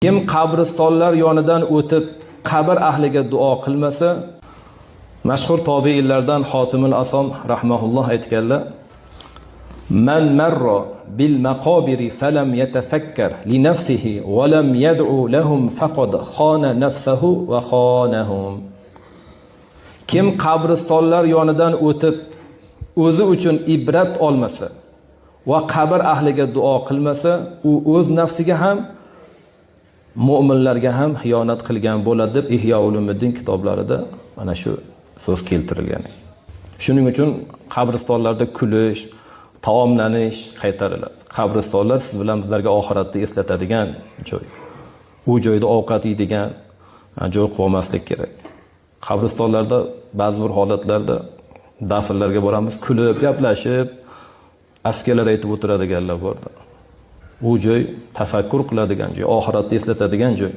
Kim qabristonlar yonidan o'tib qabr ahliga duo qilmasa, mashhur tobiinlardan Xotimul Asom rahimahulloh aytganlar: "Man marra bil maqabiri falam yatafakkar li nafsihi wa lam yad'u lahum faqad khana nafsahu wa khanahum." Kim qabristonlar yonidan o'tib o'zi uchun ibrat olmasa va qabr ahliga duo qilmasa, u o'z nafsiga ham mu'minlarga ham xiyonat qilgan bo'ladi deb Ihyo Ulumuddin kitoblarida mana shu so'z keltirilgan. Shuning uchun qabristonlarda kulish, taomlanish qaytariladi. Qabristonlar siz bilan bizlarga oxiratni eslatadigan joy. U joyda ovqat yeydigan joy qolmaslik kerak. Qabristonlarda ba'zi bir holatlarda dafnlarga boramiz, kulib, gaplashib, askalar aytib o'tiradiganlar borda. U joy tafakkur qiladigan joy, oxiratni eslatadigan joy.